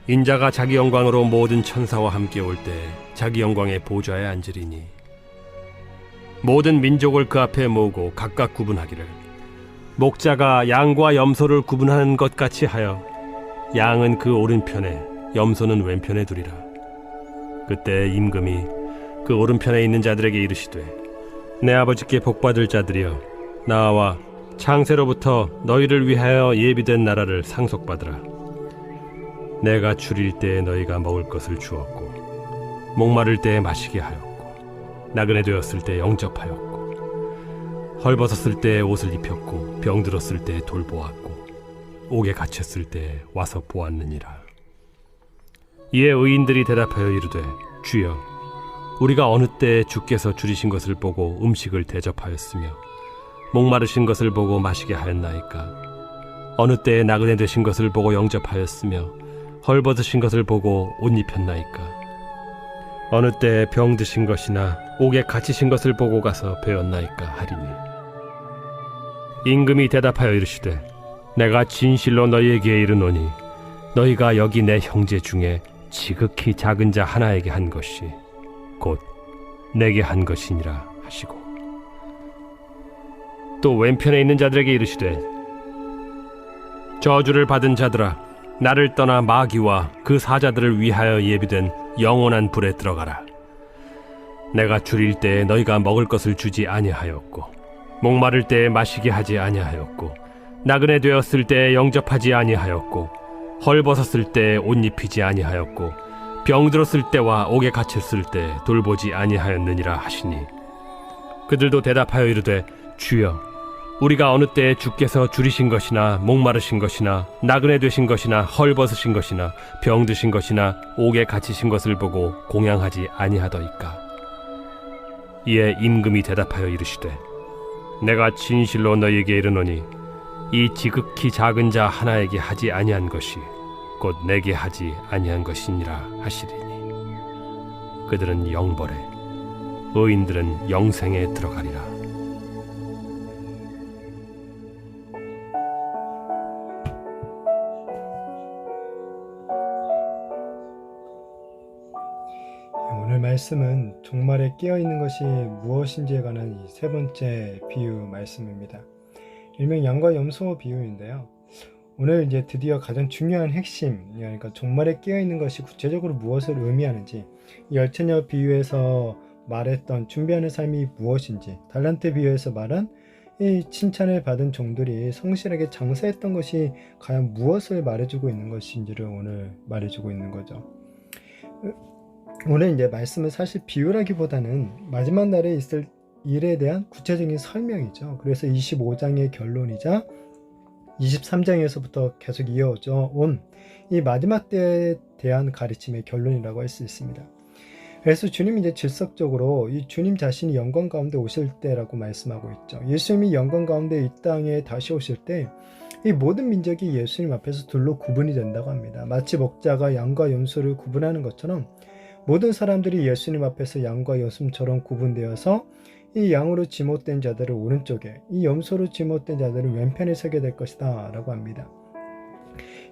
인자가 자기 영광으로 모든 천사와 함께 올 때 자기 영광의 보좌에 앉으리니 모든 민족을 그 앞에 모으고 각각 구분하기를 목자가 양과 염소를 구분하는 것 같이 하여 양은 그 오른편에 염소는 왼편에 두리라. 그때 임금이 그 오른편에 있는 자들에게 이르시되 내 아버지께 복받을 자들이여 나와 창세로부터 너희를 위하여 예비된 나라를 상속받으라. 내가 줄일 때에 너희가 먹을 것을 주었고 목마를 때에 마시게 하였고 나그네 되었을 때에 영접하였고 헐벗었을 때에 옷을 입혔고 병들었을 때에 돌보았고 옥에 갇혔을 때에 와서 보았느니라. 이에 의인들이 대답하여 이르되 주여 우리가 어느 때에 주께서 줄이신 것을 보고 음식을 대접하였으며 목마르신 것을 보고 마시게 하였나이까? 어느 때에 나그네 되신 것을 보고 영접하였으며 헐벗으신 것을 보고 옷 입혔나이까? 어느 때에 병드신 것이나 옥에 갇히신 것을 보고 가서 배웠나이까 하리니 임금이 대답하여 이르시되 내가 진실로 너희에게 이르노니 너희가 여기 내 형제 중에 지극히 작은 자 하나에게 한 것이 곧 내게 한 것이니라 하시고 또 왼편에 있는 자들에게 이르시되 저주를 받은 자들아 나를 떠나 마귀와 그 사자들을 위하여 예비된 영원한 불에 들어가라. 내가 줄일 때에 너희가 먹을 것을 주지 아니하였고 목마를 때에 마시게 하지 아니하였고 나그네 되었을 때에 영접하지 아니하였고 헐벗었을 때에 옷 입히지 아니하였고 병들었을 때와 옥에 갇혔을 때 돌보지 아니하였느니라 하시니 그들도 대답하여 이르되 주여 우리가 어느 때에 주께서 줄이신 것이나 목마르신 것이나 나그네 되신 것이나 헐벗으신 것이나 병드신 것이나 옥에 갇히신 것을 보고 공양하지 아니하더이까? 이에 임금이 대답하여 이르시되 내가 진실로 너희에게 이르노니 이 지극히 작은 자 하나에게 하지 아니한 것이 곧 내게 하지 아니한 것이니라 하시리니 그들은 영벌에 의인들은 영생에 들어가리라. 오늘 말씀은 종말에 깨어있는 것이 무엇인지에 관한 이 세 번째 비유 말씀입니다. 일명 양과 염소 비유인데요. 오늘 이제 드디어 가장 중요한 핵심, 그러니까 종말에 깨어있는 것이 구체적으로 무엇을 의미하는지, 이 열처녀 비유에서 말했던 준비하는 삶이 무엇인지, 달란트 비유에서 말한 이 칭찬을 받은 종들이 성실하게 장사했던 것이 과연 무엇을 말해주고 있는 것인지를 오늘 말해주고 있는 거죠. 오늘 이제 말씀은 사실 비유라기보다는 마지막 날에 있을 일에 대한 구체적인 설명이죠. 그래서 25장의 결론이자 23장에서부터 계속 이어져 온 이 마지막 때에 대한 가르침의 결론이라고 할 수 있습니다. 그래서 주님이 이제 질석적으로 이 주님 자신이 영광 가운데 오실 때라고 말씀하고 있죠. 예수님이 영광 가운데 이 땅에 다시 오실 때 이 모든 민족이 예수님 앞에서 둘로 구분이 된다고 합니다. 마치 목자가 양과 염소를 구분하는 것처럼 모든 사람들이 예수님 앞에서 양과 염소처럼 구분되어서 이 양으로 지못된 자들을 오른쪽에, 이 염소로 지못된 자들을 왼편에 서게 될 것이다 라고 합니다.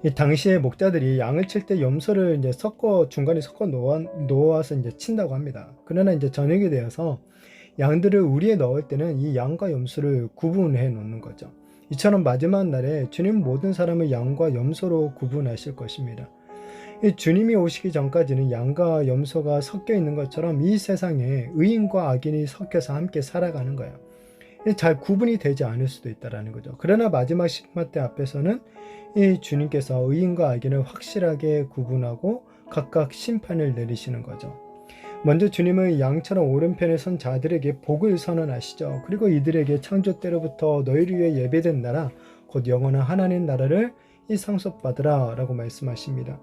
이 당시에 목자들이 양을 칠 때 염소를 이제 중간에 섞어 놓아서 이제 친다고 합니다. 그러나 이제 저녁이 되어서 양들을 우리에 넣을 때는 이 양과 염소를 구분해 놓는 거죠. 이처럼 마지막 날에 주님 모든 사람을 양과 염소로 구분하실 것입니다. 주님이 오시기 전까지는 양과 염소가 섞여 있는 것처럼 이 세상에 의인과 악인이 섞여서 함께 살아가는 거예요. 잘 구분이 되지 않을 수도 있다는 거죠. 그러나 마지막 심판대 앞에서는 이 주님께서 의인과 악인을 확실하게 구분하고 각각 심판을 내리시는 거죠. 먼저 주님은 양처럼 오른편에 선 자들에게 복을 선언하시죠. 그리고 이들에게 창조 때로부터 너희를 위해 예배된 나라, 곧 영원한 하나님 나라를 이 상속받으라 라고 말씀하십니다.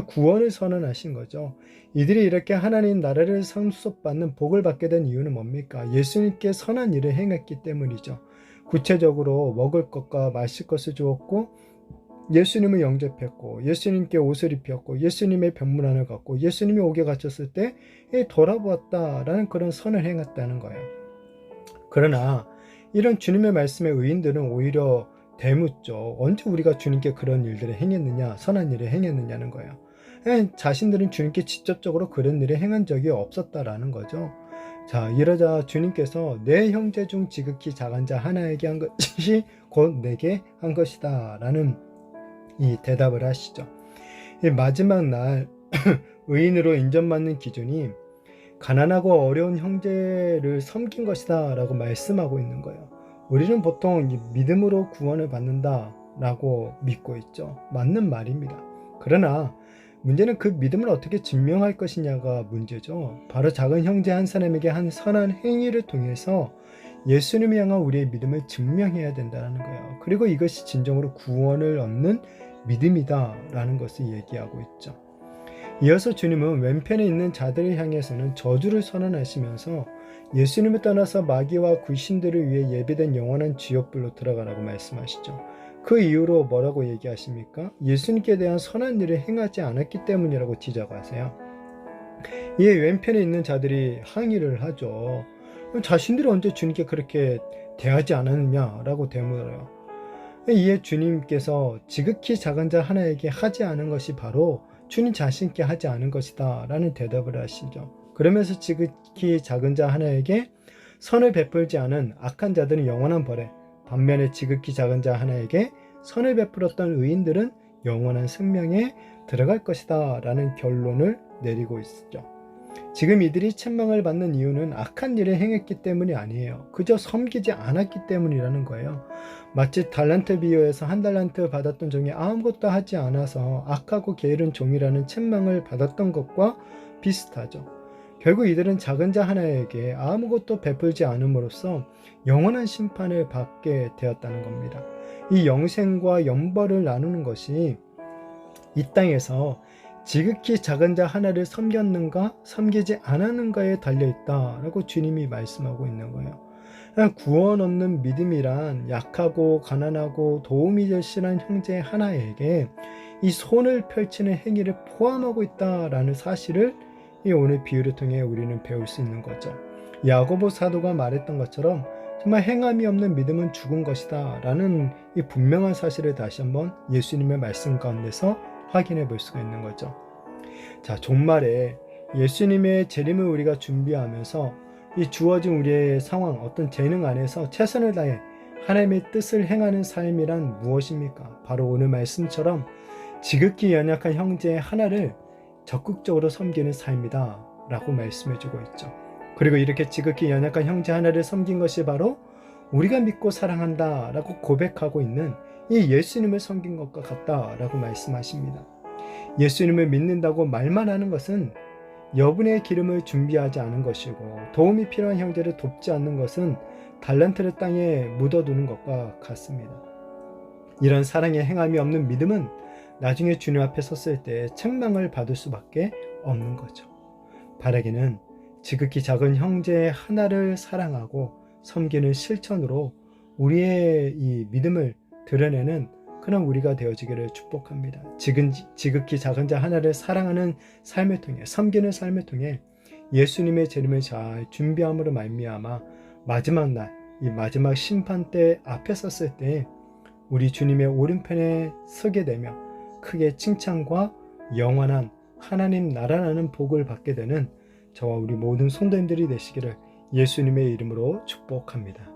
구원을 선언하신 거죠. 이들이 이렇게 하나님 나라를 상속받는 복을 받게 된 이유는 뭡니까? 예수님께 선한 일을 행했기 때문이죠. 구체적으로 먹을 것과 마실 것을 주었고 예수님을 영접했고 예수님께 옷을 입혔고 예수님의 병문안을 갖고 예수님이 옥에 갇혔을 때 돌아보았다라는 그런 선을 행했다는 거예요. 그러나 이런 주님의 말씀의 의인들은 오히려 대묻죠. 언제 우리가 주님께 그런 일들을 행했느냐, 선한 일을 행했느냐는 거예요. 자신들은 주님께 직접적으로 그런 일을 행한 적이 없었다라는 거죠. 자, 이러자 주님께서 내 형제 중 지극히 작은 자 하나에게 한 것이 곧 내게 한 것이다 라는 이 대답을 하시죠. 이 마지막 날 의인으로 인정받는 기준이 가난하고 어려운 형제를 섬긴 것이다 라고 말씀하고 있는 거예요. 우리는 보통 믿음으로 구원을 받는다 라고 믿고 있죠. 맞는 말입니다. 그러나 문제는 그 믿음을 어떻게 증명할 것이냐가 문제죠. 바로 작은 형제 한 사람에게 한 선한 행위를 통해서 예수님을 향한 우리의 믿음을 증명해야 된다는 거예요. 그리고 이것이 진정으로 구원을 얻는 믿음이다 라는 것을 얘기하고 있죠. 이어서 주님은 왼편에 있는 자들을 향해서는 저주를 선언하시면서 예수님을 떠나서 마귀와 귀신들을 위해 예비된 영원한 지옥불로 들어가라고 말씀하시죠. 그 이유로 뭐라고 얘기하십니까? 예수님께 대한 선한 일을 행하지 않았기 때문이라고 지적하세요. 이에 왼편에 있는 자들이 항의를 하죠. 자신들이 언제 주님께 그렇게 대하지 않았느냐라고 되물어요. 이에 주님께서 지극히 작은 자 하나에게 하지 않은 것이 바로 주님 자신께 하지 않은 것이다 라는 대답을 하시죠. 그러면서 지극히 작은 자 하나에게 선을 베풀지 않은 악한 자들은 영원한 벌에, 반면에 지극히 작은 자 하나에게 선을 베풀었던 의인들은 영원한 생명에 들어갈 것이다 라는 결론을 내리고 있죠. 지금 이들이 책망을 받는 이유는 악한 일을 행했기 때문이 아니에요. 그저 섬기지 않았기 때문이라는 거예요. 마치 달란트 비유에서 한 달란트 받았던 종이 아무것도 하지 않아서 악하고 게으른 종이라는 책망을 받았던 것과 비슷하죠. 결국 이들은 작은 자 하나에게 아무것도 베풀지 않음으로써 영원한 심판을 받게 되었다는 겁니다. 이 영생과 영벌을 나누는 것이 이 땅에서 지극히 작은 자 하나를 섬겼는가 섬기지 않았는가에 달려있다라고 주님이 말씀하고 있는 거예요. 구원 없는 믿음이란 약하고 가난하고 도움이 절실한 형제 하나에게 이 손을 펼치는 행위를 포함하고 있다라는 사실을 이 오늘 비유를 통해 우리는 배울 수 있는 거죠. 야고보 사도가 말했던 것처럼 정말 행함이 없는 믿음은 죽은 것이다 라는 이 분명한 사실을 다시 한번 예수님의 말씀 가운데서 확인해 볼 수가 있는 거죠. 자, 종말에 예수님의 재림을 우리가 준비하면서 이 주어진 우리의 상황, 어떤 재능 안에서 최선을 다해 하나님의 뜻을 행하는 삶이란 무엇입니까? 바로 오늘 말씀처럼 지극히 연약한 형제 하나를 적극적으로 섬기는 삶이다 라고 말씀해 주고 있죠. 그리고 이렇게 지극히 연약한 형제 하나를 섬긴 것이 바로 우리가 믿고 사랑한다 라고 고백하고 있는 이 예수님을 섬긴 것과 같다 라고 말씀하십니다. 예수님을 믿는다고 말만 하는 것은 여분의 기름을 준비하지 않은 것이고, 도움이 필요한 형제를 돕지 않는 것은 달란트를 땅에 묻어두는 것과 같습니다. 이런 사랑의 행함이 없는 믿음은 나중에 주님 앞에 섰을 때 책망을 받을 수밖에 없는 거죠. 바라기는 지극히 작은 형제 하나를 사랑하고 섬기는 실천으로 우리의 이 믿음을 드러내는 그런 우리가 되어지기를 축복합니다. 지극히 작은 자 하나를 사랑하는 삶을 통해, 섬기는 삶을 통해 예수님의 재림을 잘 준비함으로 말미암아 마지막 날, 이 마지막 심판 때 앞에 섰을 때 우리 주님의 오른편에 서게 되며 크게 칭찬과 영원한 하나님 나라라는 복을 받게 되는 저와 우리 모든 성도님들이 되시기를 예수님의 이름으로 축복합니다.